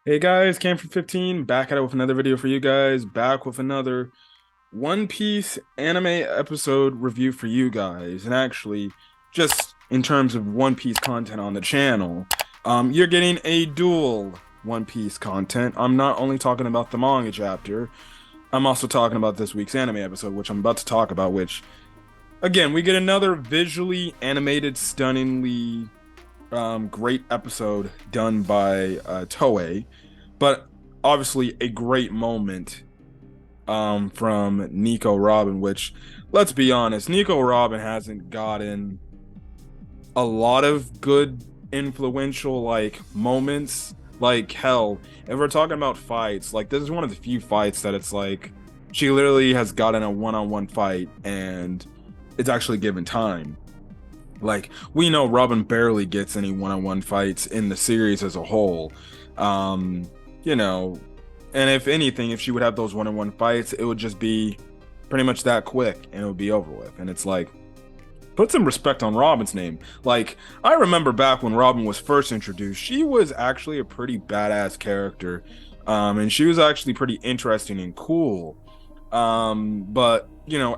Hey guys, Cam from 15, back at it with another video for you guys, back with another One Piece anime episode review for you guys. And actually, just in terms of One Piece content on the channel, you're getting a dual One Piece content. I'm not only talking about the manga chapter, I'm also talking about this week's anime episode, which I'm about to talk about, which, again, we get another visually animated, stunningly great episode done by Toei, but obviously a great moment from Nico Robin, which, let's be honest, Nico Robin hasn't gotten a lot of good influential like moments. Like hell, if we're talking about fights, like this is one of the few fights that it's like she literally has gotten a one-on-one fight and it's actually given time. Like, we know Robin barely gets any one-on-one fights in the series as a whole. Um, you know, and if anything, if she would have those one-on-one fights, it would just be pretty much that quick and it would be over with. And it's like, put some respect on Robin's name. Like, I remember back when Robin was first introduced, she was actually a pretty badass character. And she was actually pretty interesting and cool. But,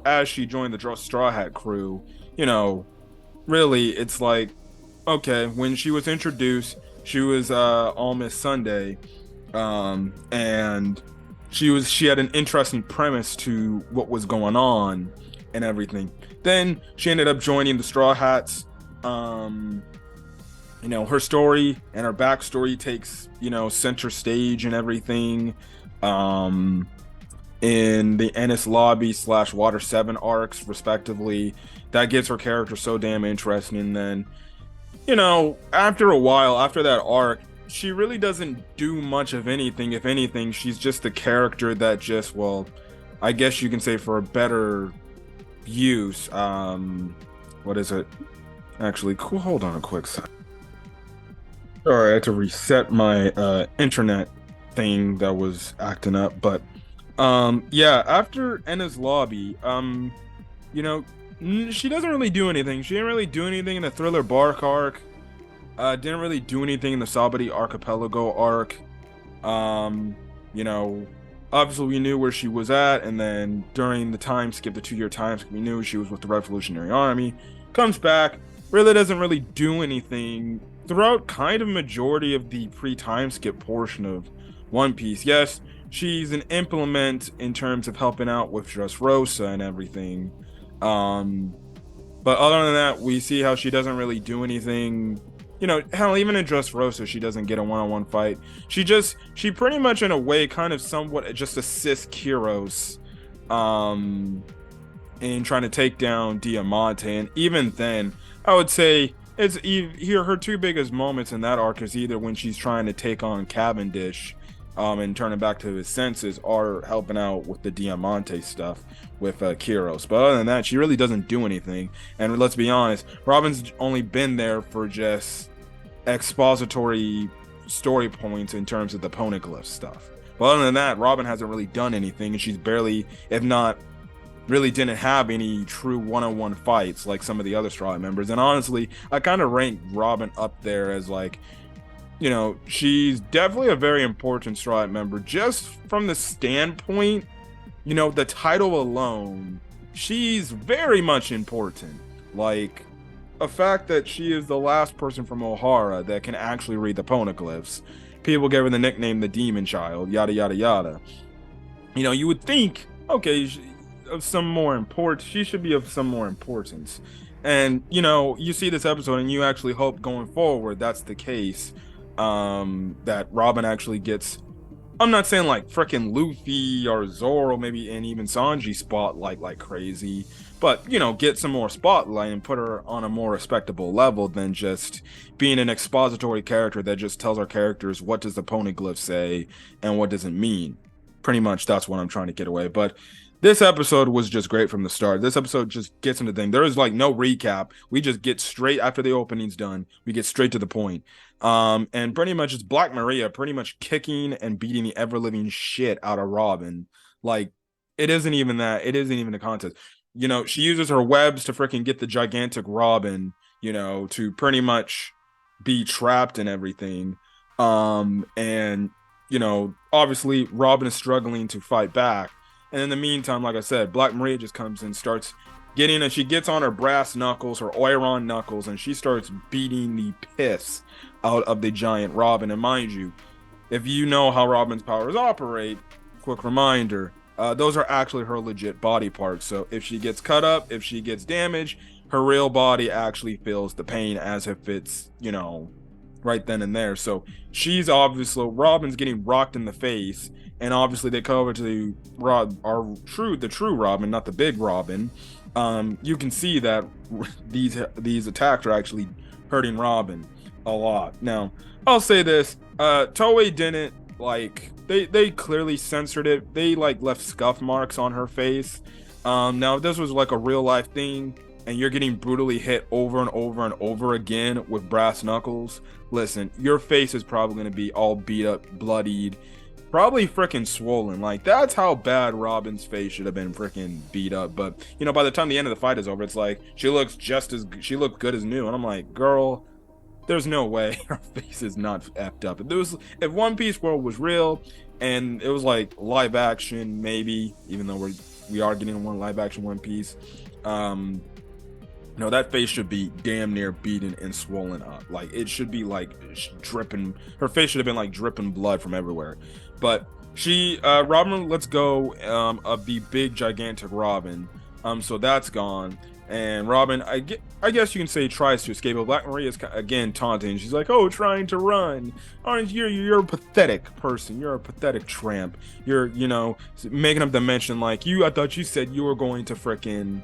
as she joined the Straw Hat crew, you know, really it's like okay, when she was introduced she was all Miss Sunday, and she had an interesting premise to what was going on and everything. Then she ended up joining the Straw Hats. Her story and her backstory takes center stage and everything, um in the Ennis Lobby slash Water 7 arcs, respectively. That gets her character so damn interesting. And then, after a while, after that arc, she really doesn't do much of anything. If anything, she's just a character that just, well, I guess you can say for a better use. What is it? Actually, cool. Hold on a quick sec. Sorry, I had to reset my internet thing that was acting up, but yeah, after Enna's lobby, you know, she doesn't really do anything. She didn't really do anything in the Thriller Bark arc. Didn't really do anything in the Sabati Archipelago arc. Um, you know, Obviously we knew where she was at, and then during the time skip, the 2 year time skip, we knew she was with the Revolutionary Army. Comes back, really doesn't really do anything throughout kind of majority of the pre-time skip portion of One Piece. Yes, she's an implement in terms of helping out with Dressrosa and everything. Um, but other than that, we see how she doesn't really do anything. Hell, even in Dressrosa, she doesn't get a one-on-one fight. She pretty much, in a way, kind of somewhat just assists Kyros, in trying to take down Diamante. And even then, I would say here her two biggest moments in that arc is either when she's trying to take on Cavendish, and turning back to his senses, or helping out with the Diamante stuff with Kyros. But other than that, she really doesn't do anything. And let's be honest, Robin's only been there for just expository story points in terms of the poneglyph stuff. But other than that, Robin hasn't really done anything, and she's barely, if not really, didn't have any true one-on-one fights like some of the other Straw Hat members. And honestly, I kind of rank Robin up there as like, she's definitely a very important Straw Hat member just from the standpoint, the title alone. She's very much important. Like, a fact that she is the last person from Ohara that can actually read the poneglyphs. People gave her the nickname the Demon Child, yada yada yada. You would think, okay, of some more import, she should be of some more importance. And you see this episode and you actually hope going forward that's the case. That Robin actually gets, I'm not saying like freaking Luffy or Zoro, maybe, and even Sanji spotlight like crazy, but get some more spotlight and put her on a more respectable level than just being an expository character that just tells our characters what does the poneglyph say and what does it mean. Pretty much that's what I'm trying to get away. But this episode was just great from the start. This episode just gets into things. There is like no recap. We just get straight after the opening's done. We get straight to the point. And pretty much it's Black Maria pretty much kicking and beating the ever living shit out of Robin. Like, it isn't even that. It isn't even a contest. She uses her webs to freaking get the gigantic Robin, to pretty much be trapped and everything. And obviously Robin is struggling to fight back. And in the meantime, like I said, Black Maria just comes in, starts getting, and she gets on her brass knuckles, her Oiron knuckles, and she starts beating the piss out of the giant Robin. And mind you, if you know how Robin's powers operate, quick reminder, those are actually her legit body parts. So if she gets cut up, if she gets damaged, her real body actually feels the pain as if it's, right then and there. So she's obviously, Robin's getting rocked in the face, and obviously they come over to the true Robin, not the big Robin. You can see that these attacks are actually hurting Robin a lot. Now, I'll say this: Toei didn't they clearly censored it. They left scuff marks on her face. Now if this was like a real life thing, and you're getting brutally hit over and over and over again with brass knuckles, listen, your face is probably going to be all beat up, bloodied, probably freaking swollen. Like, that's how bad Robin's face should have been freaking beat up. But, by the time the end of the fight is over, it's like, she looks good as new. And I'm like, girl, there's no way her face is not effed up. If One Piece World was real and it was like live action, maybe, even though we are getting one live action One Piece, no, that face should be damn near beaten and swollen up. Like, it should be like dripping. Her face should have been like dripping blood from everywhere. But Robin lets go of the big gigantic Robin. So that's gone. And Robin, I guess you can say, tries to escape. But Black Maria is again taunting. She's like, "Oh, trying to run. Aren't you're a pathetic person. You're a pathetic tramp. You're making up the mention like I thought you said you were going to frickin'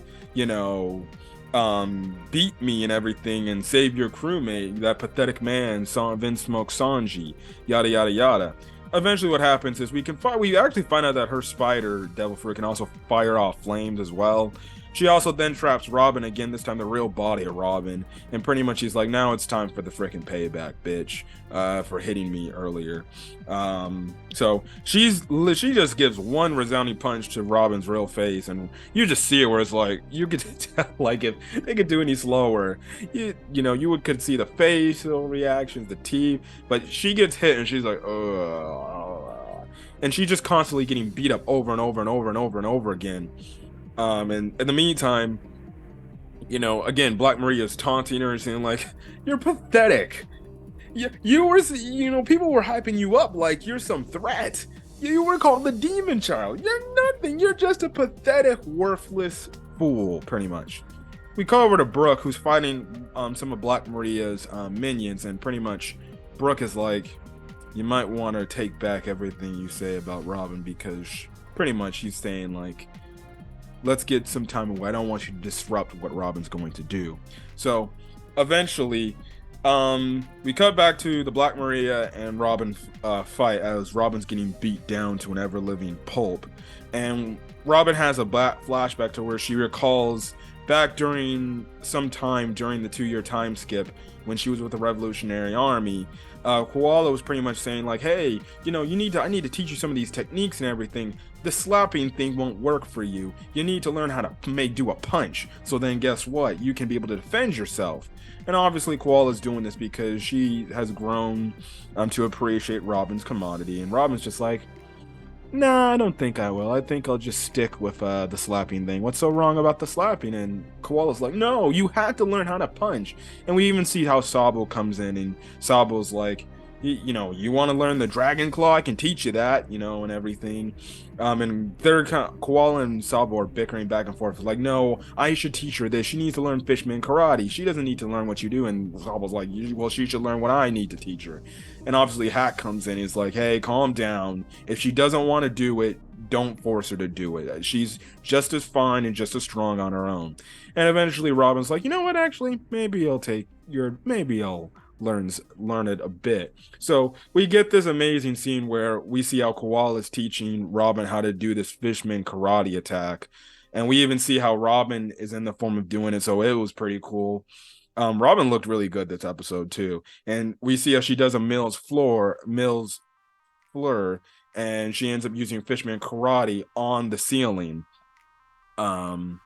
beat me and everything and save your crewmate, that pathetic man, Vince Smoke Sanji, yada yada yada." Eventually what happens is we actually find out that her spider devil fruit can also fire off flames as well. She also then traps Robin again, this time the real body of Robin, and pretty much she's like, now it's time for the freaking payback, bitch, for hitting me earlier. So she just gives one resounding punch to Robin's real face, and you just see it where it's like, you could tell, like, if they could do any slower, you could see the facial reactions, the teeth, but she gets hit and she's like, ugh, and she's just constantly getting beat up over and over and over and over and over again. And in the meantime, again, Black Maria's taunting her and saying like, "You're pathetic. You were, people were hyping you up like you're some threat. You were called the Demon Child. You're nothing. You're just a pathetic, worthless fool." Pretty much. We call over to Brooke, who's fighting some of Black Maria's minions, and pretty much Brooke is like, "You might want to take back everything you say about Robin, because pretty much he's saying like, let's get some time away. I don't want you to disrupt what Robin's going to do." So eventually, we cut back to the Black Maria and Robin fight as Robin's getting beat down to an ever-living pulp. And Robin has a flashback to where she recalls back during some time during the 2-year time skip when she was with the Revolutionary Army. Koala was pretty much saying like, "Hey, I need to teach you some of these techniques and everything. The slapping thing won't work for you. You need to learn how to do a punch. So then guess what? You can be able to defend yourself." And obviously Koala's doing this because she has grown to appreciate Robin's commodity. And Robin's just like, "Nah, I don't think I will. I think I'll just stick with the slapping thing. What's so wrong about the slapping?" And Koala's like, "No, you had to learn how to punch." And we even see how Sabo comes in, and Sabo's like, "You want to learn the Dragon Claw? I can teach you that, and everything." And Koala and Sabo are bickering back and forth. Like, "No, I should teach her this. She needs to learn Fishman Karate. She doesn't need to learn what you do." And Sabo's like, "Well, she should learn what I need to teach her." And obviously Hack comes in. He's like, "Hey, calm down. If she doesn't want to do it, don't force her to do it. She's just as fine and just as strong on her own." And eventually Robin's like, "You know what? Actually, maybe I'll learn it a bit." So we get this amazing scene where we see how Koala is teaching Robin how to do this Fishman Karate attack, and we even see how Robin is in the form of doing it. So it was pretty cool. Robin looked really good this episode too, and we see how she does a Mills Fleur, and she ends up using Fishman Karate on the ceiling, and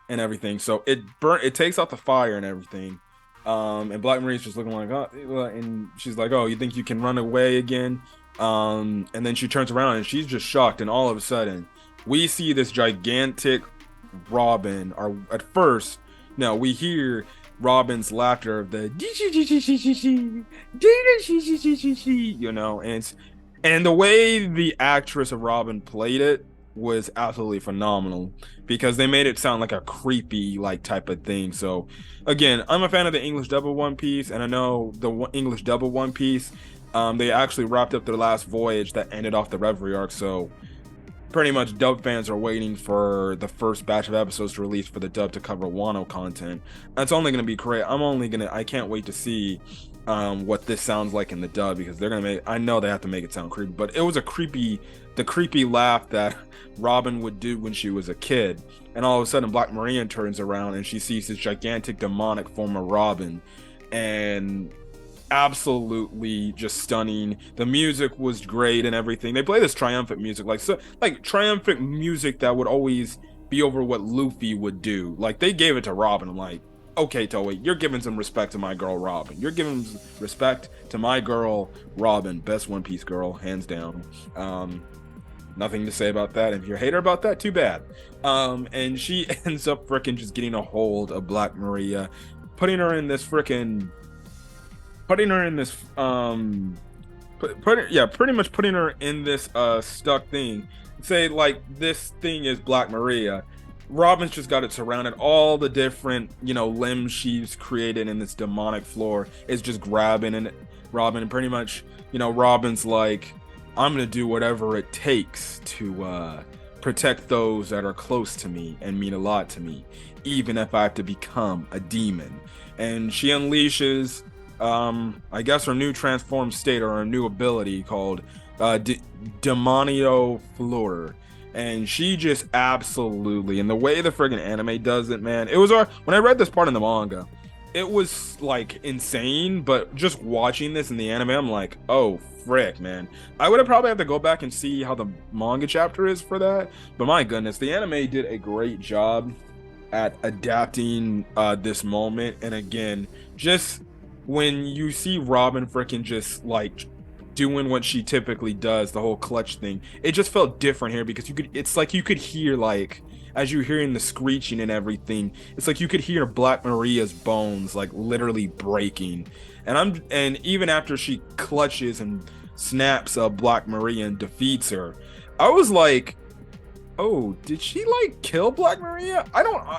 everything. So it takes out the fire and everything. And Black Maria's just looking like, "Oh," and she's like, "Oh, you think you can run away again?" And then she turns around and she's just shocked, and all of a sudden we see this gigantic Robin. Or at first, no, we hear Robin's laughter of the and and the way the actress of Robin played it was absolutely phenomenal because they made it sound like a creepy like type of thing. So again, I'm a fan of the English dub of One Piece, and I know the English dub of One Piece, they actually wrapped up their last voyage that ended off the Reverie arc. So pretty much dub fans are waiting for the first batch of episodes to release for the dub to cover Wano content. That's only going to be great. I can't wait to see what this sounds like in the dub, because they're going to make, I know they have to make it sound creepy, but it was the creepy laugh that Robin would do when she was a kid. And all of a sudden Black Maria turns around and she sees this gigantic demonic form of Robin, and absolutely just stunning. The music was great and everything. They play this triumphant music, like triumphant music that would always be over what Luffy would do. Like they gave it to Robin. I'm like, okay, Toei, you're giving some respect to my girl Robin. You're giving respect to my girl Robin, best One Piece girl, hands down. Nothing to say about that. If you're a hater about that, too bad. And she ends up freaking just getting a hold of Black Maria, putting her in this pretty much putting her in this stuck thing. Say like this thing is Black Maria. Robin's just got it surrounded. All the different, limbs she's created in this demonic floor is just grabbing and Robin, and pretty much, Robin's like, I'm gonna do whatever it takes to protect those that are close to me and mean a lot to me, even if I have to become a demon. And she unleashes I guess her new transformed state, or her new ability called Demonio Fleur. And she just absolutely, and the way the friggin' anime does it, man, it was when I read this part in the manga, it was like insane, but just watching this in the anime, I'm like, oh frick, man. I would have probably have to go back and see how the manga chapter is for that, but my goodness, the anime did a great job at adapting this moment. And again, just when you see Robin freaking just like doing what she typically does, the whole clutch thing, it just felt different here, because it's like you could hear, like, as you're hearing the screeching and everything, it's like you could hear Black Maria's bones like literally breaking. And even after she clutches and snaps Black Maria and defeats her, I was like, oh, did she like kill Black Maria?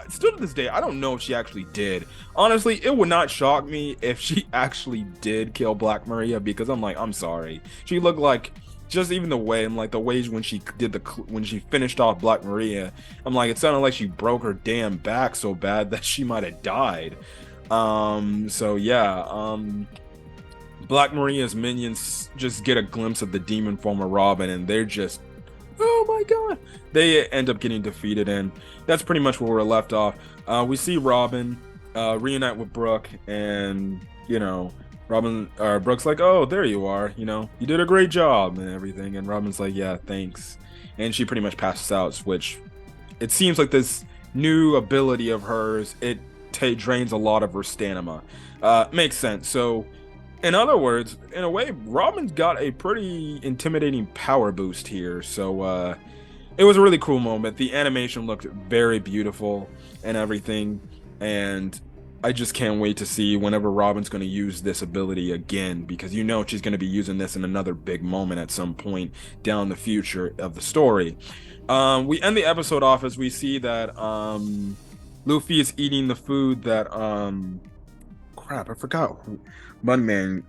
Still to this day, I don't know if she actually did. Honestly, it would not shock me if she actually did kill Black Maria, because I'm sorry. She looked like, just even the way, and like the ways when she when she finished off Black Maria, I'm like, it sounded like she broke her damn back so bad that she might have died. So yeah, Black Maria's minions just get a glimpse of the demon form of Robin, and they're just, oh my god, they end up getting defeated. And that's pretty much where we're left off. We see Robin reunite with Brooke, and Brooke's like, oh, there you are, you did a great job and everything. And Robin's like, yeah, thanks. And she pretty much passes out, which it seems like this new ability of hers, it drains a lot of her stamina. Makes sense. So in other words, in a way, Robin's got a pretty intimidating power boost here. So it was a really cool moment. The animation looked very beautiful and everything, and I just can't wait to see whenever Robin's going to use this ability again, because she's going to be using this in another big moment at some point down the future of the story. We end the episode off as we see that Luffy is eating the food that crap, I forgot who Munman,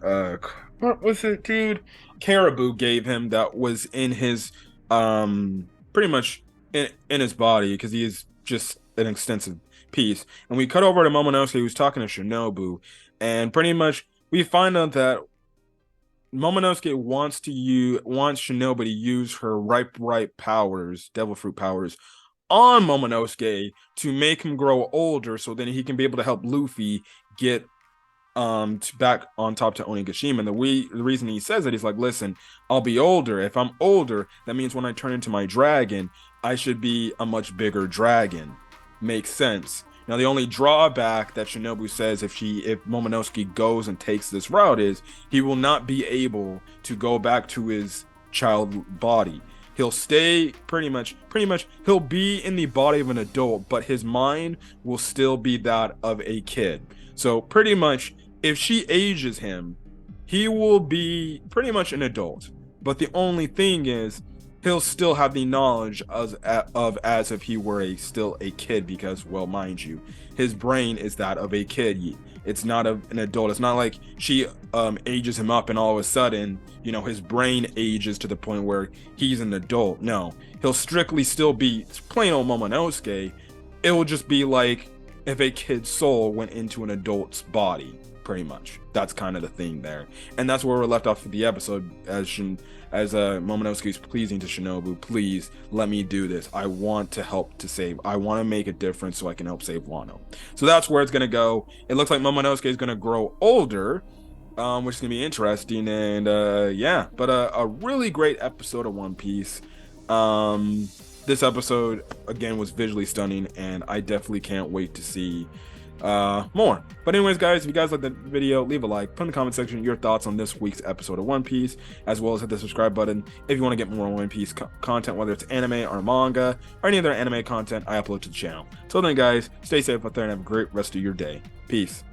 what was it, dude? Caribou gave him, that was in his pretty much in his body, because he is just an extensive piece. And we cut over to Momonosuke, who's talking to Shinobu, and pretty much we find out that Momonosuke wants Shinobu to use her ripe powers, devil fruit powers, on Momonosuke to make him grow older, so then he can be able to help Luffy get back on top to Onigashima. And the reason he says it, he's like, listen, I'll be older. If I'm older, that means when I turn into my dragon, I should be a much bigger dragon. Makes sense. Now, the only drawback that Shinobu says if Momonosuke goes and takes this route is he will not be able to go back to his child body. He'll stay pretty much he'll be in the body of an adult, but his mind will still be that of a kid. So pretty much if she ages him, he will be pretty much an adult. But the only thing is he'll still have the knowledge as if he were still a kid, because, well, mind you, his brain is that of a kid. It's not an adult. It's not like she ages him up and all of a sudden, his brain ages to the point where he's an adult. No, he'll strictly still be plain old Momonosuke. It will just be like if a kid's soul went into an adult's body, pretty much. That's kind of the thing there. And that's where we're left off with the episode, as Momonosuke is pleasing to Shinobu, please let me do this. I want to help to save. I want to make a difference so I can help save Wano. So that's where it's going to go. It looks like Momonosuke is going to grow older, which is going to be interesting. And yeah, but a really great episode of One Piece. This episode, again, was visually stunning, and I definitely can't wait to see more. But anyways, guys, if you guys like the video, leave a like, put in the comment section your thoughts on this week's episode of One Piece, as well as hit the subscribe button if you want to get more One Piece content, whether it's anime or manga or any other anime content I upload to the channel. Till then, guys, stay safe out there and have a great rest of your day. Peace.